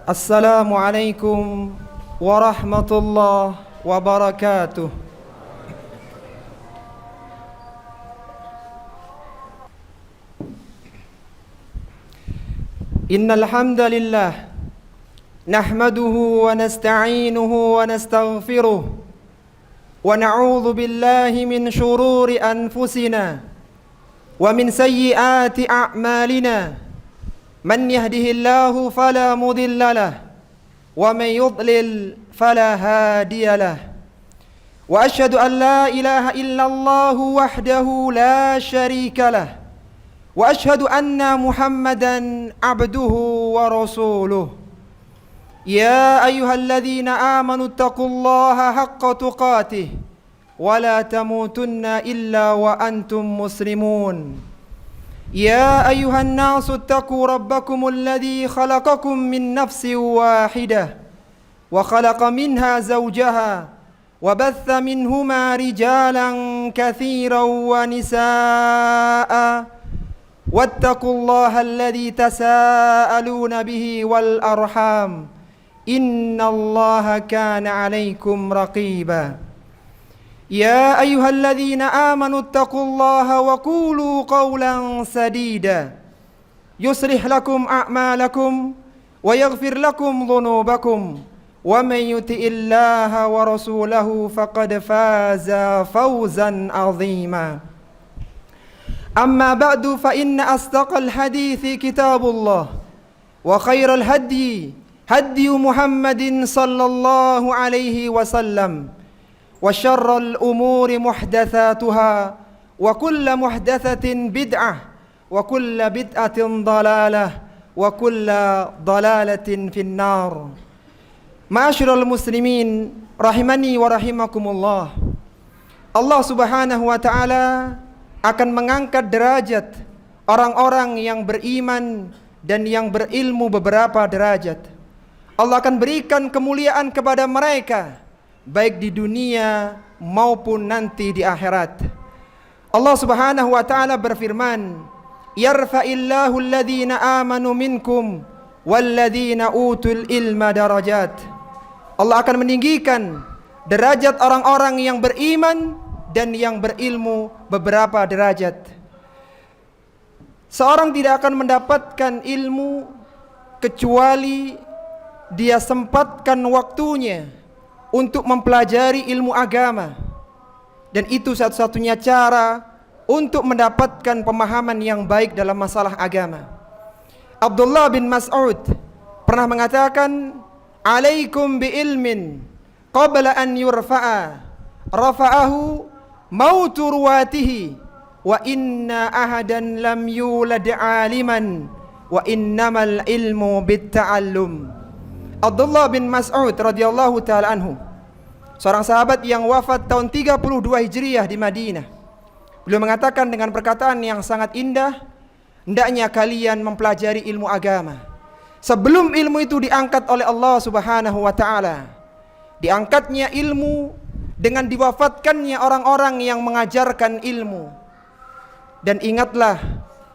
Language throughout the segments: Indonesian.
Assalamualaikum warahmatullahi wabarakatuh. Innal hamdalillah nahmaduhu wa nasta'inuhu wa nastaghfiruh wa na'udzu billahi min shururi anfusina wa min sayyiati a'malina. Man yahdihillahu fala mudilla lahu wa man yudlil fala hadiya lahu. Wa asyhadu an la ilaha illallah wahdahu la syarika lahu wa asyhadu anna Muhammadan abduhu wa rasuluh. Ya ayyuhalladzina amanu taqullaha haqqa tuqatih wa la tamutunna illa wa antum muslimun. Ya ayyuhan nasu attaqu rabbakum alladhi khalaqakum min nafsin wahidah wa khalaqa minha zawjaha wa batha minhuma rijalan katsiran wa nisaa'a wattaqullaha alladhi tasaaluna bihi wal arham innallaha kana 'alaykum raqiba. Ya ayyuhalladzina amanu taqullaha wa qulu qawlan sadida yuslih lakum a'malakum wa yaghfir lakum dhunubakum wa man yuti'illaha wa rasulahu faqad faza fawzan 'azima. Amma ba'du fa inna asdaqal hadithi kitabullah wa khairal hadyi hadyu Muhammadin sallallahu alaihi wasallam wa syarrul umuri muhdatsatuha wa kullu muhdatsatin bid'ah wa kullu bid'atin dhalalah wa kullu dhalalatin finnar. Ma'asyiral muslimin rahimani wa rahimakumullah. Allah Subhanahu wa taala akan mengangkat derajat orang-orang yang beriman dan yang berilmu beberapa derajat. Allah akan berikan kemuliaan kepada mereka baik di dunia maupun nanti di akhirat. Allah Subhanahu wa taala berfirman, "Yarfa'illahu alladhina amanu minkum walladhina utul ilma darajat." Allah akan meninggikan derajat orang-orang yang beriman dan yang berilmu beberapa derajat. Seorang tidak akan mendapatkan ilmu kecuali dia sempatkan waktunya untuk mempelajari ilmu agama, dan itu satu-satunya cara untuk mendapatkan pemahaman yang baik dalam masalah agama. Abdullah bin Mas'ud pernah mengatakan, "Alaikum bi ilmin qabla an yurfa'a rafa'ahu mautu ruwatihi wa inna ahadan lam yulad 'aliman wa innamal ilmu bit ta'allum." Abdullah bin Mas'ud radhiyallahu taala anhu, seorang sahabat yang wafat tahun 32 Hijriah di Madinah. Beliau mengatakan dengan perkataan yang sangat indah, hendaknya kalian mempelajari ilmu agama sebelum ilmu itu diangkat oleh Allah Subhanahu wa taala. Diangkatnya ilmu dengan diwafatkannya orang-orang yang mengajarkan ilmu. Dan ingatlah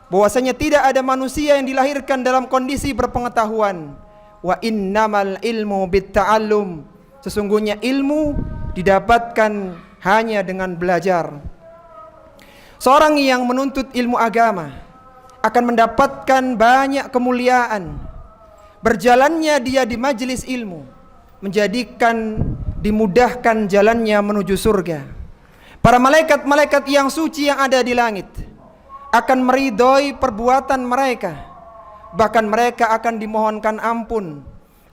bahwasanya tidak ada manusia yang dilahirkan dalam kondisi berpengetahuan. Wa innamal ilmu bit ta'allum. Sesungguhnya ilmu didapatkan hanya dengan belajar. Seorang yang menuntut ilmu agama akan mendapatkan banyak kemuliaan. Berjalannya dia di majelis ilmu menjadikan dimudahkan jalannya menuju surga. Para malaikat-malaikat yang suci yang ada di langit akan meridhoi perbuatan mereka. Bahkan mereka akan dimohonkan ampun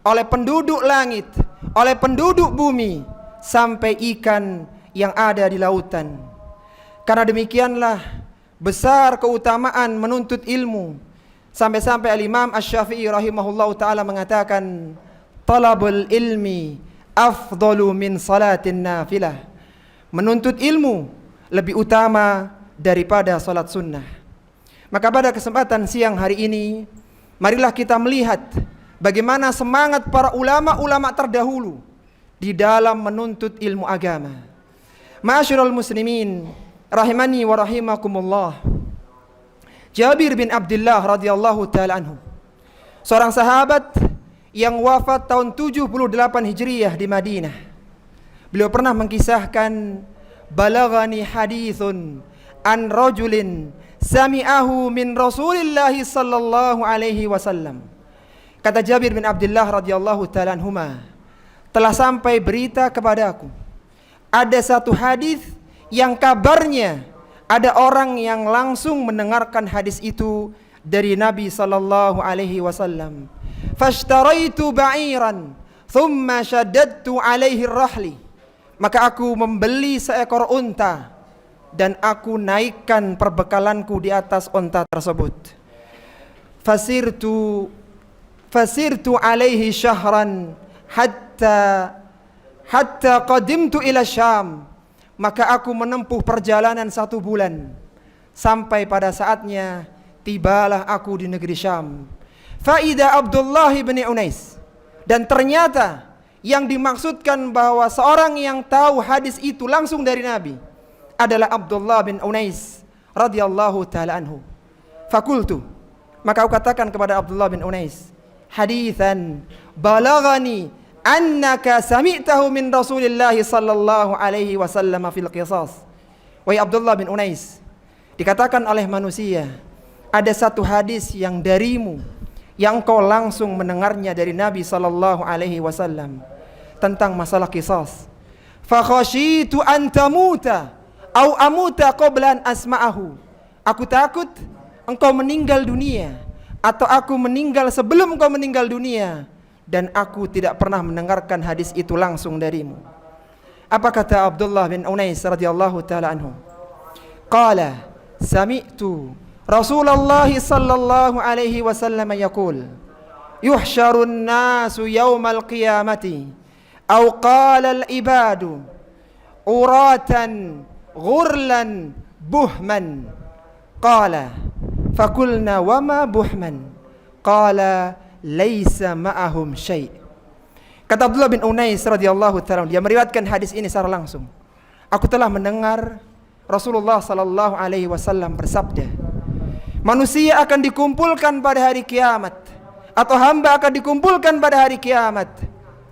oleh penduduk langit, oleh penduduk bumi, sampai ikan yang ada di lautan. Karena demikianlah besar keutamaan menuntut ilmu. Sampai-sampai Al-Imam Asy-Syafi'i rahimahullahu ta'ala mengatakan, "Talabul ilmi afdalu min salatin nafilah." Menuntut ilmu lebih utama daripada salat sunnah. Maka pada kesempatan siang hari ini, marilah kita melihat bagaimana semangat para ulama-ulama terdahulu di dalam menuntut ilmu agama. Ma'asyiral muslimin rahimani wa rahimakumullah. Jabir bin Abdullah radhiyallahu taala anhu, seorang sahabat yang wafat tahun 78 Hijriyah di Madinah. Beliau pernah mengkisahkan, balaghani hadithun an rajulin sami'ahu min Rasulillah sallallahu alaihi wasallam. Kata Jabir bin Abdullah radhiyallahu ta'ala anhuma, telah sampai berita kepadaku, ada satu hadis yang kabarnya ada orang yang langsung mendengarkan hadis itu dari Nabi sallallahu alaihi wasallam. Fashtaraitu ba'iran thumma shaddadtu alaihi rahli. Maka aku membeli seekor unta dan aku naikkan perbekalanku di atas unta tersebut. Fasirtu alaihi syahran hatta qadimtu ila Syam. Maka aku menempuh perjalanan 1 bulan sampai pada saatnya tibalah aku di negeri Syam. Faida Abdullah bin Unais, dan ternyata yang dimaksudkan bahwa seorang yang tahu hadis itu langsung dari Nabi adalah Abdullah bin Unais radhiyallahu taala anhu. Fakultu, maka aku katakan kepada Abdullah bin Unais, haditsan balaghani annaka sami'tahu min Rasulillah sallallahu alaihi wasallam fil qisas. Wahai Abdullah bin Unais, dikatakan oleh manusia ada satu hadis yang darimu yang kau langsung mendengarnya dari Nabi sallallahu alaihi wasallam tentang masalah qisas. Fa khasyitu an tamuta au amuta qabla an asma'ahu. Aku takut engkau meninggal dunia atau aku meninggal sebelum engkau meninggal dunia dan aku tidak pernah mendengarkan hadis itu langsung darimu. Apa kata Abdullah bin Unais radhiyallahu taala anhu? Qala sami'tu Rasulullah sallallahu alaihi wasallam yaqul yuhsyarun nasu yaumal qiyamati aw qala al ibadu uratan ghurlan buhman. Qala fakulna wama buhman? Qala laisa ma'ahum syai'. Kata Abdullah bin Unais radhiyallahu ta'ala, dia meriwayatkan hadis ini secara langsung. Aku telah mendengar Rasulullah sallallahu alaihi wasallam bersabda, manusia akan dikumpulkan pada hari kiamat, atau hamba akan dikumpulkan pada hari kiamat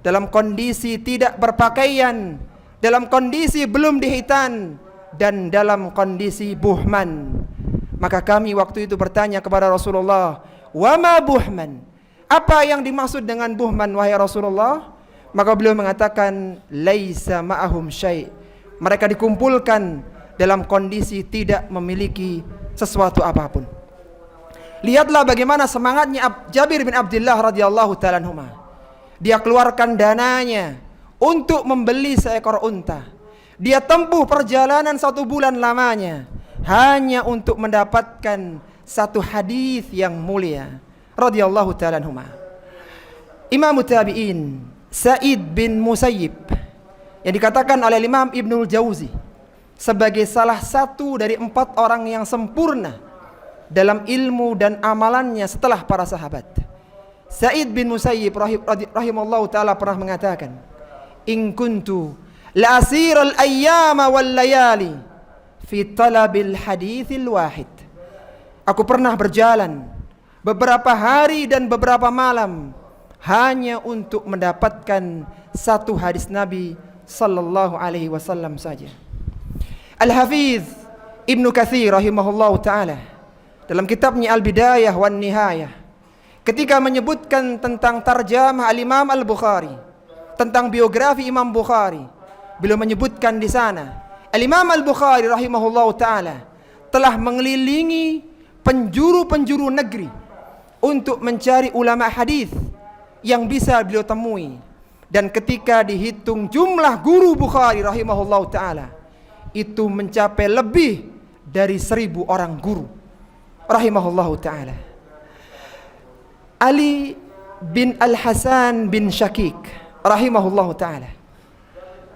dalam kondisi tidak berpakaian, dalam kondisi belum dihitan, dan dalam kondisi buhman. Maka kami waktu itu bertanya kepada Rasulullah, wama buhman? Apa yang dimaksud dengan buhman wahai Rasulullah? Maka beliau mengatakan, laisa ma'ahum syai'. Mereka dikumpulkan dalam kondisi tidak memiliki sesuatu apapun. Lihatlah bagaimana semangatnya Jabir bin Abdullah radhiyallahu ta'ala anhuma. Dia keluarkan dananya untuk membeli seekor unta. Dia tempuh perjalanan 1 bulan lamanya hanya untuk mendapatkan satu hadis yang mulia radhiyallahu ta'ala anhuma. Imam Tabi'in Sa'id bin Musayyib yang dikatakan oleh Imam Ibnul Jauzi sebagai salah satu dari 4 orang yang sempurna dalam ilmu dan amalannya setelah para sahabat. Sa'id bin Musayyib rahimallahu ta'ala pernah mengatakan, in kuntu la asiral ayyama wal layali fi talabil hadithil wahid. Aku pernah berjalan beberapa hari dan beberapa malam hanya untuk mendapatkan satu hadis Nabi sallallahu alaihi wasallam saja. Al-Hafiz Ibnu Katsir rahimahullahu ta'ala dalam kitabnya Al-Bidayah wan Nihayah, ketika menyebutkan tentang tarjamah Al-Imam Al-Bukhari, tentang biografi Imam Bukhari, beliau menyebutkan di sana, Al-Imam Al-Bukhari rahimahullahu ta'ala telah mengelilingi penjuru-penjuru negeri untuk mencari ulama hadis yang bisa beliau temui. Dan ketika dihitung jumlah guru Bukhari rahimahullahu ta'ala, itu mencapai lebih dari 1000 orang guru rahimahullahu ta'ala. Ali bin Al-Hasan bin Syakik rahimahullahu ta'ala,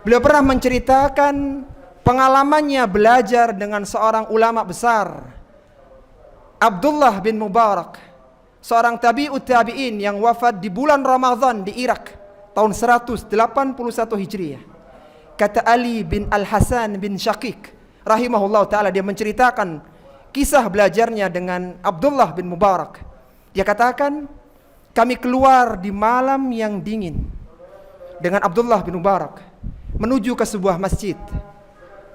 beliau pernah menceritakan pengalamannya belajar dengan seorang ulama besar, Abdullah bin Mubarak, seorang tabi'ut tabi'in yang wafat di bulan Ramadan di Irak tahun 181 Hijriah. Kata Ali bin Al-Hasan bin Syakik rahimahullah ta'ala, dia menceritakan kisah belajarnya dengan Abdullah bin Mubarak. Dia katakan, kami keluar di malam yang dingin dengan Abdullah bin Mubarak menuju ke sebuah masjid,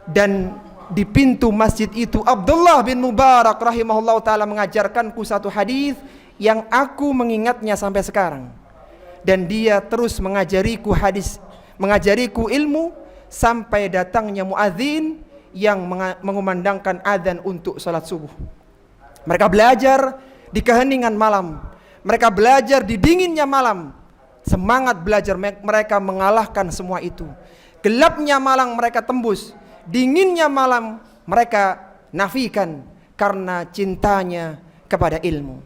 dan di pintu masjid itu Abdullah bin Mubarak rahimahullah ta'ala mengajarkanku satu hadis yang aku mengingatnya sampai sekarang, dan dia terus mengajariku hadis, mengajariku ilmu sampai datangnya muadzin yang mengumandangkan adzan untuk salat subuh. Mereka belajar di keheningan malam, mereka belajar di dinginnya malam. Semangat belajar mereka mengalahkan semua itu. Gelapnya malam mereka tembus, dinginnya malam mereka nafikan karena cintanya kepada ilmu.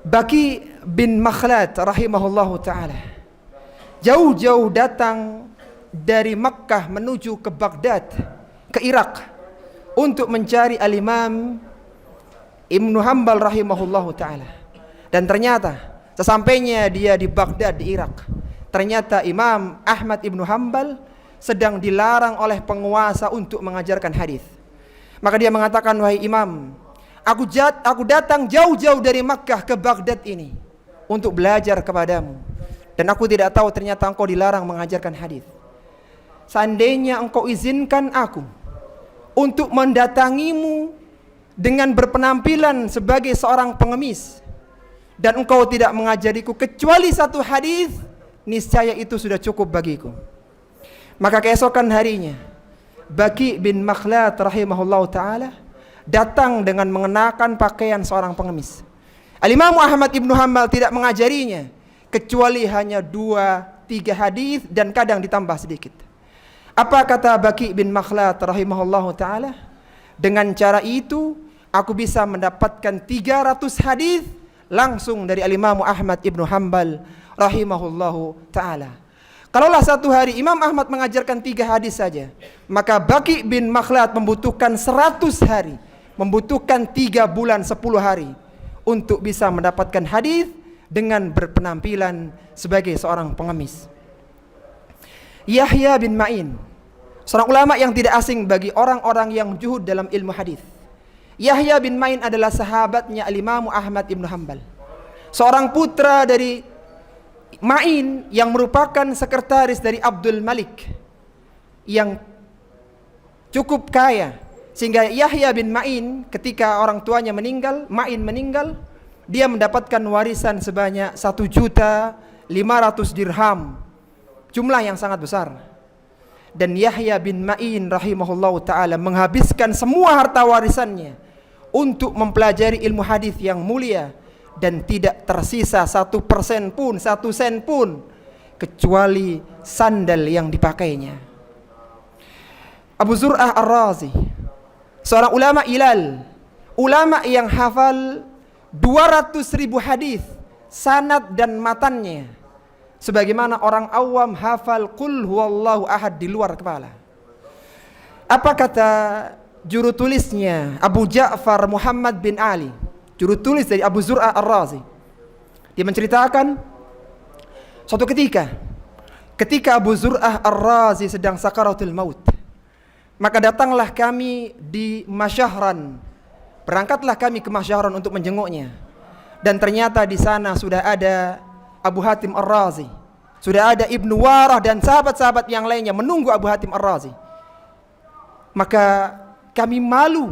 Baki bin Makhlad rahimahullahu ta'ala jauh-jauh datang dari Makkah menuju ke Baghdad, ke Irak, untuk mencari al-Imam Ibnu Hanbal rahimahullahu ta'ala. Dan ternyata sesampainya dia di Baghdad, di Irak, ternyata Imam Ahmad Ibnu Hanbal sedang dilarang oleh penguasa untuk mengajarkan hadis. Maka dia mengatakan, wahai Imam, aku datang jauh-jauh dari Makkah ke Baghdad ini untuk belajar kepadamu, dan aku tidak tahu ternyata engkau dilarang mengajarkan hadis. Seandainya engkau izinkan aku untuk mendatangimu dengan berpenampilan sebagai seorang pengemis, dan engkau tidak mengajariku kecuali satu hadis, niscaya itu sudah cukup bagiku. Maka keesokan harinya Baki bin Makhlad rahimahullah ta'ala datang dengan mengenakan pakaian seorang pengemis. Al-Imam Ahmad Ibnu Hanbal tidak mengajarinya kecuali hanya 2-3 hadis dan kadang ditambah sedikit. Apa kata Baki bin Makhlad rahimahullah ta'ala? Dengan cara itu aku bisa mendapatkan 300 hadis langsung dari Al-Imam Ahmad Ibnu Hanbal rahimahullahu ta'ala. Kalaulah satu hari Imam Ahmad mengajarkan 3 hadis saja, maka Baki bin Makhlad membutuhkan 100 hari, membutuhkan 3 bulan 10 hari untuk bisa mendapatkan hadis dengan berpenampilan sebagai seorang pengemis. Yahya bin Ma'in, seorang ulama yang tidak asing bagi orang-orang yang juhud dalam ilmu hadis. Yahya bin Ma'in adalah sahabatnya Al-Imam Ahmad Ibnu Hanbal, seorang putra dari Ma'in yang merupakan sekretaris dari Abdul Malik yang cukup kaya, sehingga Yahya bin Ma'in ketika orang tuanya meninggal, Ma'in meninggal, dia mendapatkan warisan sebanyak 1.500.000 dirham, jumlah yang sangat besar. Dan Yahya bin Ma'in rahimahullah ta'ala menghabiskan semua harta warisannya untuk mempelajari ilmu hadis yang mulia, dan tidak tersisa 1% pun, 1 sen pun, kecuali sandal yang dipakainya. Abu Zur'ah Ar-Razi, seorang ulama ilal, ulama yang hafal 200.000 hadis sanad dan matannya, sebagaimana orang awam hafal qul huwallahu ahad di luar kepala. Apa kata juru tulisnya Abu Ja'far Muhammad bin Ali, juru tulis dari Abu Zur'ah Ar-Razi? Dia menceritakan suatu ketika Abu Zur'ah Ar-Razi sedang sakaratul maut, maka datanglah kami di Masyahran, berangkatlah kami ke Masyahran untuk menjenguknya, dan ternyata di sana sudah ada Abu Hatim Ar-Razi, sudah ada Ibnu Warah dan sahabat-sahabat yang lainnya menunggu Abu Hatim Ar-Razi. Maka kami malu,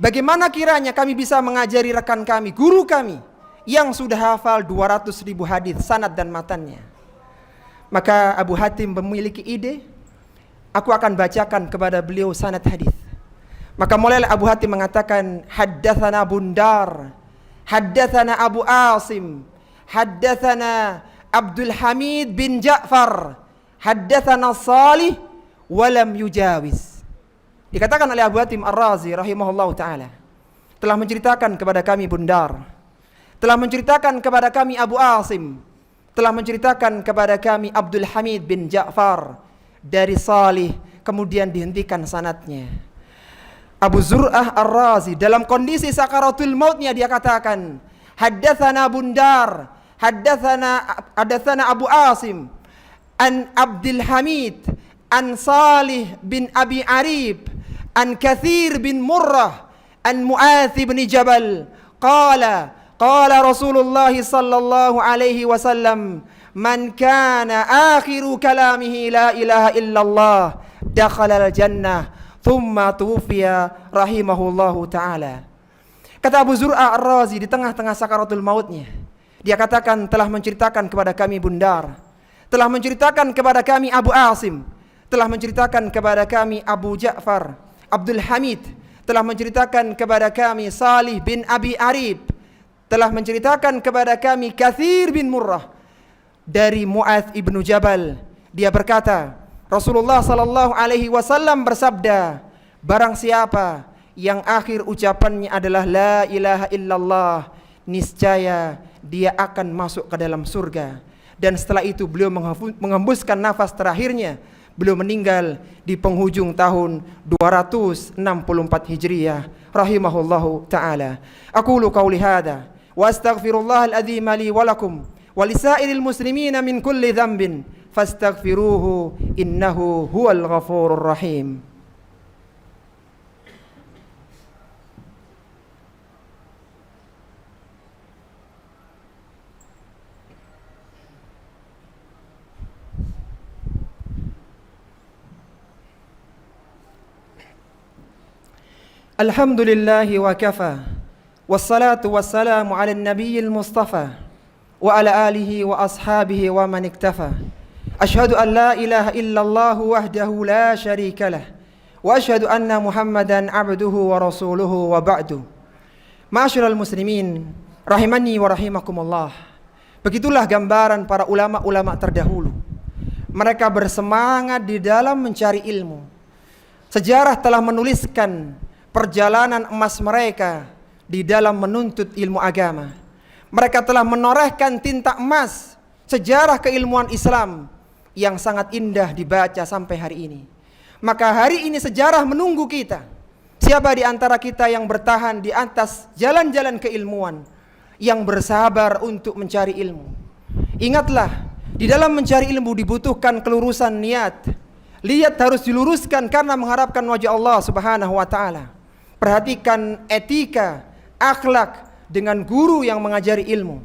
bagaimana kiranya kami bisa mengajari rekan kami, guru kami yang sudah hafal 200.000 hadis sanad dan matannya. Maka Abu Hatim memiliki ide, aku akan bacakan kepada beliau sanad hadis. Maka mulailah Abu Hatim mengatakan, haddatsana Bundar, haddatsana Abu Asim, haddatsana Abdul Hamid bin Ja'far, haddatsana Salih walam yujawiz. Dikatakan oleh Abu Hatim Ar-Razi rahimahullahu ta'ala, telah menceritakan kepada kami Bundar, telah menceritakan kepada kami Abu Asim, telah menceritakan kepada kami Abdul Hamid bin Ja'far dari Salih, kemudian dihentikan sanadnya. Abu Zur'ah Ar-Razi dalam kondisi sakaratul mautnya dia katakan, haddatsana Bundar, haddatsana Abu Asim an Abdul Hamid an Salih bin Abi Arib an Kathir bin Murrah an Mu'adz bin Jabal qala Qala Rasulullah sallallahu alaihi wasallam, "Man kana akhiru kalamihi la ilaha illallah, dakhala al-jannah, thumma tuwfiya rahimahullahu ta'ala." Kata Abu Zur'a Ar-Razi di tengah-tengah sakaratul mautnya, dia katakan, telah menceritakan kepada kami Bundar, telah menceritakan kepada kami Abu Asim, telah menceritakan kepada kami Abu Ja'far Abdul Hamid, telah menceritakan kepada kami Salih bin Abi Arib, telah menceritakan kepada kami Kathir bin Murrah dari Mu'adz ibnu Jabal. Dia berkata, Rasulullah sallallahu alaihi wasallam bersabda, barang siapa yang akhir ucapannya adalah la ilaha illallah, niscaya dia akan masuk ke dalam surga. Dan setelah itu beliau menghembuskan nafas terakhirnya. Beliau meninggal di penghujung tahun 264 Hijriah rahimahullahu taala. Aqulu qauli hadza wa astaghfirullahal adzim li wa lakum wa lisairil muslimina min kulli dhanbin fastaghfiruhu innahu huwal ghafurur rahim. Alhamdulillahi wa kafa, wassalatu wassalamu ala nabiyil mustafa wa ala alihi wa ashabihi wa man iktafa. Ashhadu an la ilaha illallah wahdahu la syarika lah, wa ashhadu anna Muhammadan abduhu wa rasuluhu wa ba'du. Ma'asyiral muslimin rahimani wa rahimakumullah. Begitulah gambaran para ulama-ulama terdahulu. Mereka bersemangat di dalam mencari ilmu. Sejarah telah menuliskan perjalanan emas mereka di dalam menuntut ilmu agama. Mereka telah menorehkan tinta emas sejarah keilmuan Islam yang sangat indah dibaca sampai hari ini. Maka hari ini sejarah menunggu kita. Siapa di antara kita yang bertahan di atas jalan-jalan keilmuan, yang bersabar untuk mencari ilmu? Ingatlah, di dalam mencari ilmu dibutuhkan kelurusan niat. Niat harus diluruskan karena mengharapkan wajah Allah Subhanahu wa taala. Perhatikan etika, akhlak dengan guru yang mengajari ilmu.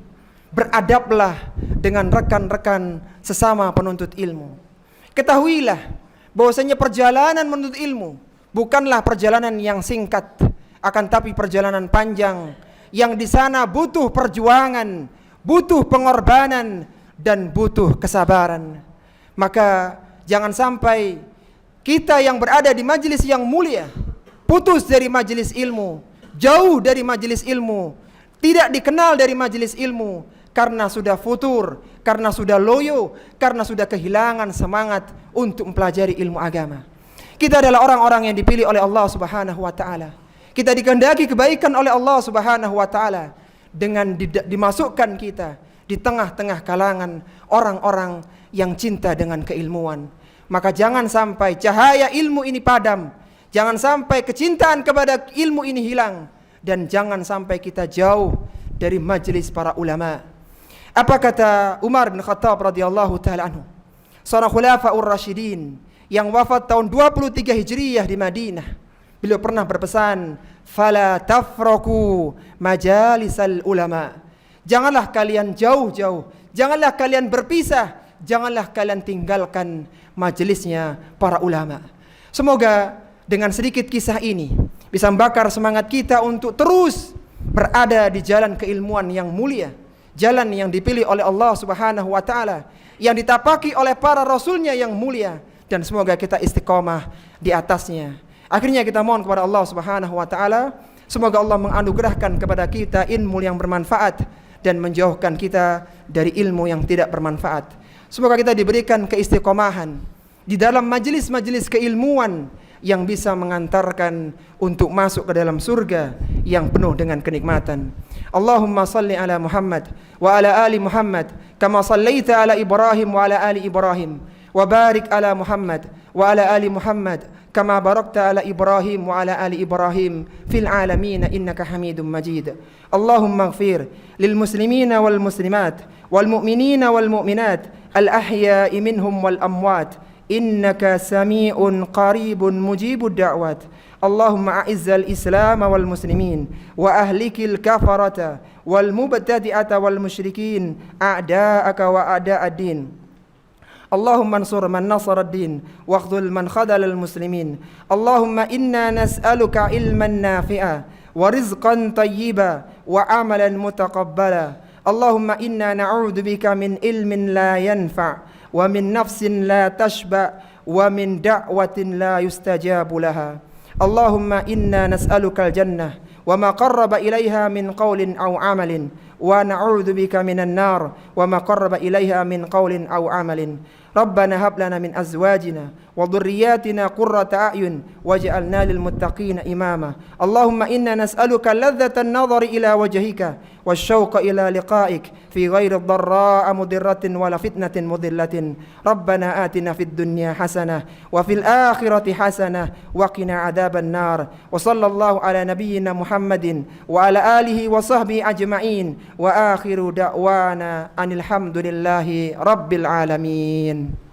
Beradablah dengan rekan-rekan sesama penuntut ilmu. Ketahuilah bahwasanya perjalanan menuntut ilmu bukanlah perjalanan yang singkat, akan tapi perjalanan panjang yang di sana butuh perjuangan, butuh pengorbanan dan butuh kesabaran. Maka jangan sampai kita yang berada di majelis yang mulia putus dari majelis ilmu, jauh dari majelis ilmu, tidak dikenal dari majelis ilmu karena sudah futur, karena sudah loyo, karena sudah kehilangan semangat untuk mempelajari ilmu agama. Kita adalah orang-orang yang dipilih oleh Allah Subhanahu wa taala. Kita dikehendaki kebaikan oleh Allah Subhanahu wa taala dengan dimasukkan kita di tengah-tengah kalangan orang-orang yang cinta dengan keilmuan. Maka jangan sampai cahaya ilmu ini padam. Jangan sampai kecintaan kepada ilmu ini hilang, dan jangan sampai kita jauh dari majelis para ulama. Apa kata Umar bin Khattab radhiyallahu taala anhu, seorang khulafaur rasyidin yang wafat tahun 23 Hijriyah di Madinah. Beliau pernah berpesan, "Fala tafraku majalisal ulama." Janganlah kalian jauh-jauh, janganlah kalian berpisah, janganlah kalian tinggalkan majelisnya para ulama. Semoga dengan sedikit kisah ini bisa membakar semangat kita untuk terus berada di jalan keilmuan yang mulia, jalan yang dipilih oleh Allah Subhanahu wa taala, yang ditapaki oleh para rasulnya yang mulia, dan semoga kita istiqomah di atasnya. Akhirnya kita mohon kepada Allah Subhanahu wa taala, semoga Allah menganugerahkan kepada kita ilmu yang bermanfaat dan menjauhkan kita dari ilmu yang tidak bermanfaat. Semoga kita diberikan keistiqomahan di dalam majelis-majelis keilmuan yang bisa mengantarkan untuk masuk ke dalam surga yang penuh dengan kenikmatan. Allahumma salli ala Muhammad wa ala ali Muhammad kama sallaita ala Ibrahim wa ala ali Ibrahim, wa barik ala Muhammad wa ala ali Muhammad kama barakta ala Ibrahim wa ala ali Ibrahim fil alamin innaka Hamidum Majid. Allahumma ighfir lil muslimina wal muslimat wal mu'minina wal mu'minat al ahya'i minhum wal amwat innaka sami'un qaribun mujibud da'wat. اللهم أعز الإسلام والمسلمين وأهلك الكفرة والمبتدئة والمشركين أعداءك وأعداء الدين. اللهم انصر من نصر الدين واخذل من خذل المسلمين. اللهم إنا نسألك علما نافعا ورزقا طيبا وعملا متقبلا. اللهم إنا نعوذ بك من علم لا ينفع ومن نفس لا تشبع ومن دعوة لا يستجاب لها. اللهم إنا نسألك الجنة وما قرب إليها من قول أو عمل ونعوذ بك من النار وما قرب إليها من قول أو عمل. ربنا هب لنا من أزواجنا وذرياتنا قرة أعين واجعلنا للمتقين إماما. اللهم إنا نسألك لذة النظر إلى وجهك والشوق إلى لقائك في غير ضراء مضرة ولا فتنة مضلة. ربنا آتنا في الدنيا حسنة وفي الآخرة حسنة وقنا عذاب النار. وصلى الله على نبينا محمد وعلى آله وصحبه أجمعين وآخر دعوانا أن الحمد لله رب العالمين.